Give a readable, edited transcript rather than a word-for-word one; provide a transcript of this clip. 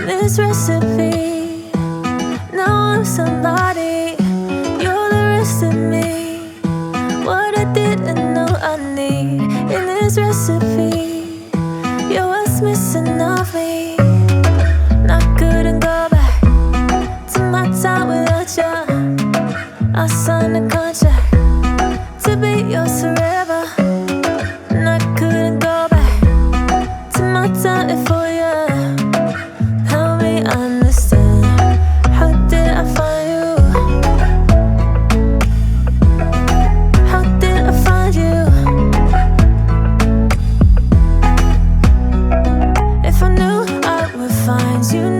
this recipe. Now I'm somebody, you're the rest of me. What I didn't know I need in this recipe, you're what's missing of me. And I couldn't go back to my time without you. I signed a contract to be yours forever, and I couldn't go back to my time before you. Help me understand, how did I find you? How did I find you? If I knew I would find you